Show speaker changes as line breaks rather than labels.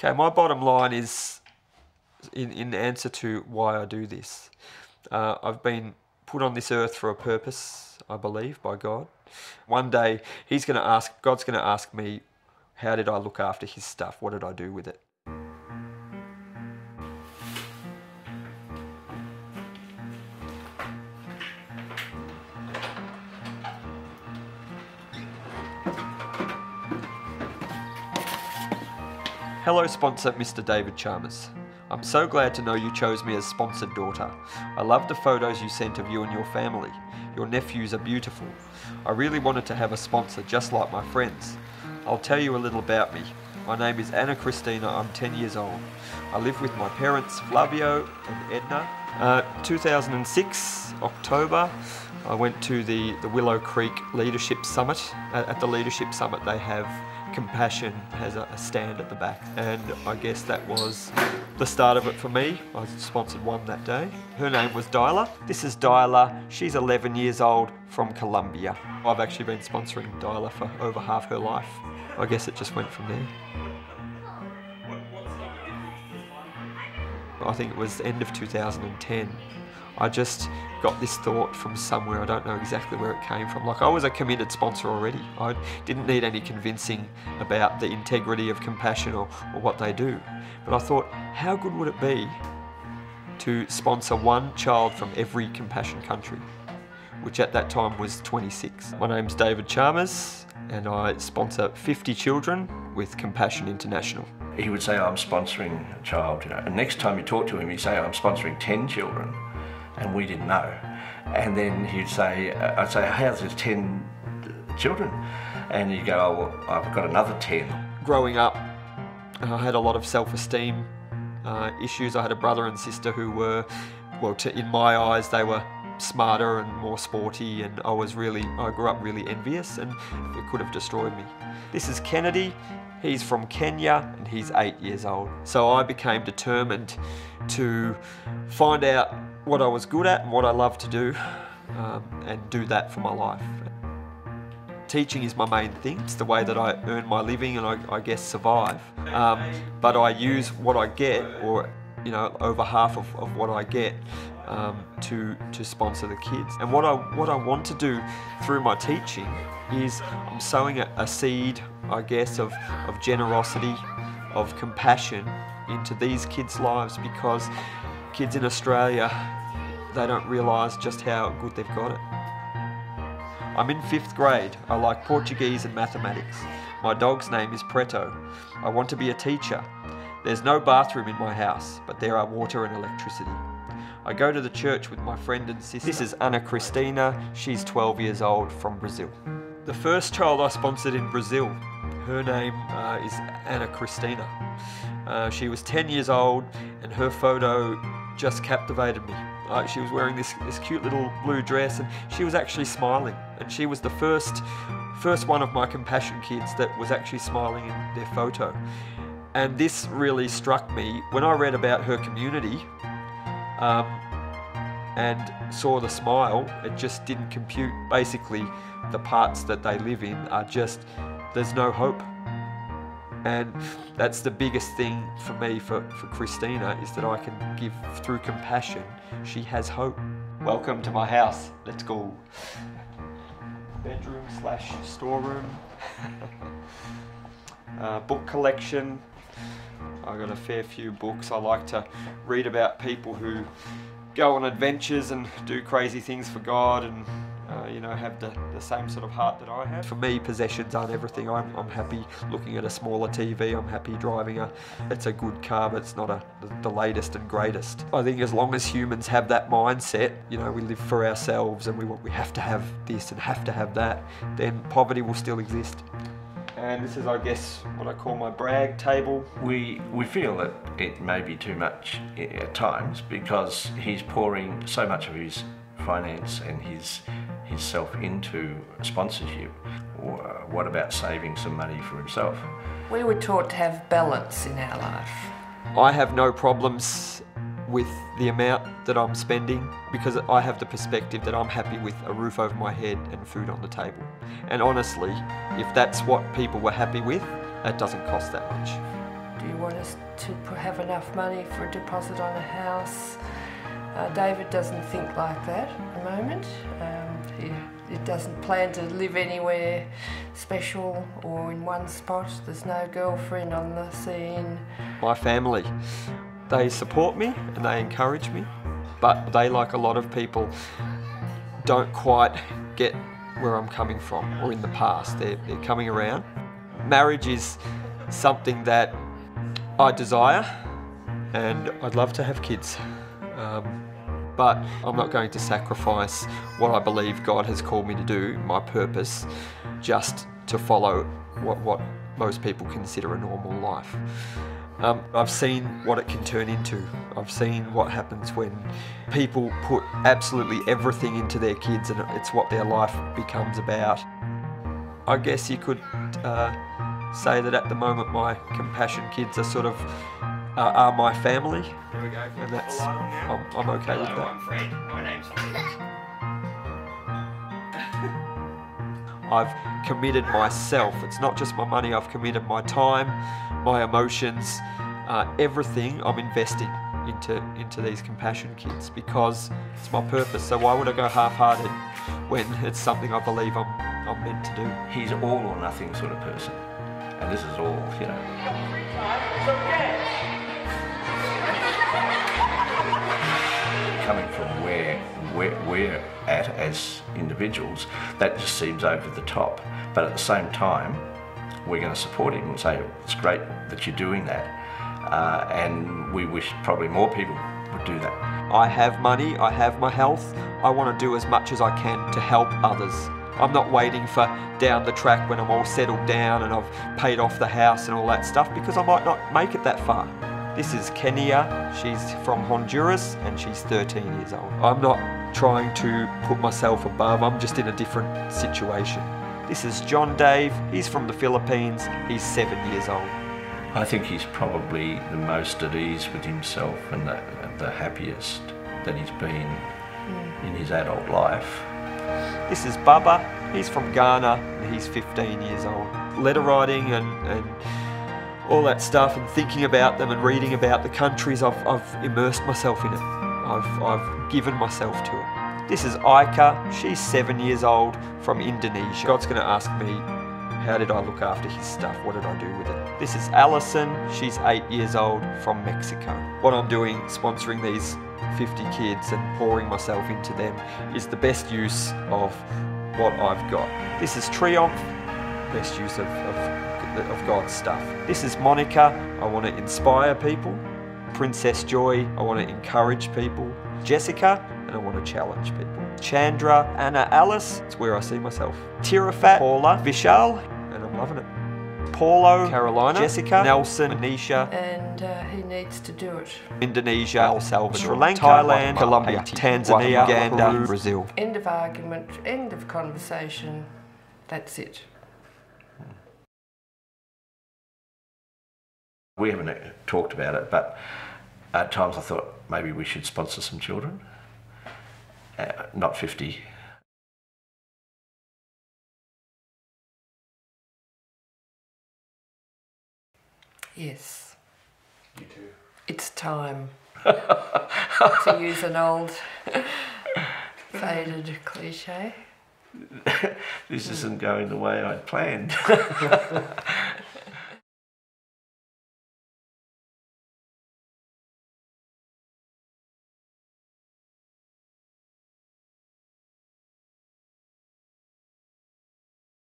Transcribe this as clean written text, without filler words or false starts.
Okay, my bottom line is, in answer to why I do this, I've been put on this earth for a purpose, I believe, by God. One day, God's going to ask me, how did I look after his stuff? What did I do with it? Hello sponsor, Mr. David Chalmers. I'm so glad to know you chose me as sponsored daughter. I love the photos you sent of you and your family. Your nephews are beautiful. I really wanted to have a sponsor just like my friends. I'll tell you a little about me. My name is Anna Christina, I'm 10 years old. I live with my parents, Flavio and Edna. 2006, October, I went to the Willow Creek Leadership Summit. At the Leadership Summit they have Compassion has a stand at the back, and I guess that was the start of it for me. I sponsored one that day. Her name was Dyla. This is Dyla. She's 11 years old from Colombia. I've actually been sponsoring Dyla for over half her life. I guess it just went from there. I think it was the end of 2010. I just got this thought from somewhere, I don't know exactly where it came from. Like, I was a committed sponsor already. I didn't need any convincing about the integrity of Compassion or what they do. But I thought, how good would it be to sponsor one child from every Compassion country, which at that time was 26. My name's David Chalmers, and I sponsor 50 children with Compassion International.
He would say, I'm sponsoring a child, and next time you talk to him, he'd say, I'm sponsoring 10 children. And we didn't know. And then he'd say, I'd say, how's there's 10 children? And he'd go, oh, well, I've got another 10.
Growing up, I had a lot of self-esteem issues. I had a brother and sister who were, well, in my eyes, they were smarter and more sporty, and I grew up really envious, and it could have destroyed me. This is Kennedy. He's from Kenya and he's 8 years old. So I became determined to find out what I was good at and what I love to do, and do that for my life. Teaching is my main thing. It's the way that I earn my living and I guess survive. But I use what I get, or over half of what I get, to sponsor the kids. And what I want to do through my teaching is I'm sowing a seed, I guess, of generosity, of compassion into these kids' lives, because kids in Australia, they don't realise just how good they've got it. I'm in 5th grade. I like Portuguese and mathematics. My dog's name is Preto. I want to be a teacher. There's no bathroom in my house, but there are water and electricity. I go to the church with my friend and sister. This is Ana Cristina. She's 12 years old, from Brazil. The first child I sponsored in Brazil, her name is Ana Cristina. She was 10 years old, and her photo just captivated me. She was wearing this cute little blue dress, and she was actually smiling. And she was the first one of my Compassion kids that was actually smiling in their photo. And this really struck me when I read about her community and saw the smile. It just didn't compute. Basically, the parts that they live in are just, there's no hope. And that's the biggest thing for me, for Christina, is that I can give through Compassion. She has hope. Welcome to my house. Let's go. Bedroom / storeroom. Book collection. I got a fair few books. I like to read about people who go on adventures and do crazy things for God, and have the same sort of heart that I have. For me, possessions aren't everything. I'm happy looking at a smaller TV. I'm happy driving it's a good car, but it's not the latest and greatest. I think as long as humans have that mindset, we live for ourselves and we have to have this and have to have that, then poverty will still exist. And this is, I guess, what I call my brag table. We feel that it may be too much at times, because he's pouring so much of his finance and his self into sponsorship. Or what about saving some money for himself?
We were taught to have balance in our life.
I have no problems with the amount that I'm spending, because I have the perspective that I'm happy with a roof over my head and food on the table. And honestly, if that's what people were happy with, that doesn't cost that much.
Do you want us to have enough money for a deposit on a house? David doesn't think like that at the moment. He doesn't plan to live anywhere special or in one spot. There's no girlfriend on the scene.
My family, they support me and they encourage me, but they, like a lot of people, don't quite get where I'm coming from, or in the past. They're coming around. Marriage is something that I desire, and I'd love to have kids. But I'm not going to sacrifice what I believe God has called me to do, my purpose, just to follow what most people consider a normal life. I've seen what it can turn into. I've seen what happens when people put absolutely everything into their kids, and it's what their life becomes about. I guess you could say that at the moment my compassion kids are sort of are my family. There we go. And that's I'm okay with that.
I'm Fred. My name's
I've committed myself. It's not just my money. I've committed my time, my emotions, everything. I'm investing into these compassion kids because it's my purpose. So why would I go half-hearted when it's something I believe I'm meant to do?
He's all or nothing sort of person, and this is all, you know. Coming from where we're at as individuals, that just seems over the top. But at the same time, we're going to support him and say, it's great that you're doing that. And we wish probably more people would do that.
I have money, I have my health. I want to do as much as I can to help others. I'm not waiting for down the track when I'm all settled down and I've paid off the house and all that stuff, because I might not make it that far. This is Kenya. She's from Honduras and she's 13 years old. I'm not trying to put myself above, I'm just in a different situation. This is John Dave. He's from the Philippines. He's 7 years old.
I think he's probably the most at ease with himself and the happiest that he's been in his adult life.
This is Bubba. He's from Ghana and he's 15 years old. Letter writing and all that stuff, and thinking about them and reading about the countries, I've immersed myself in it. I've given myself to it. This is Aika. She's 7 years old from Indonesia. God's going to ask me, how did I look after his stuff? What did I do with it? This is Alison. She's 8 years old from Mexico. What I'm doing, sponsoring these 50 kids and pouring myself into them, is the best use of what I've got. This is Triumph, best use of God's stuff. This is Monica. I want to inspire people. Princess Joy. I want to encourage people. Jessica, and I want to challenge people. Chandra, Anna, Alice. It's where I see myself. Tirafat, Paula, Vishal, and I'm loving it. Paulo, Carolina, Jessica, Nelson, Anisha,
And he needs to do it.
Indonesia, El Salvador, Sri Lanka, Thailand, Colombia, Tanzania, Uganda, Brazil.
End of argument, end of conversation. That's it.
We haven't talked about it, but at times I thought maybe we should sponsor some children. Not 50.
Yes.
You too.
It's time to use an old faded cliche.
This isn't going the way I'd planned.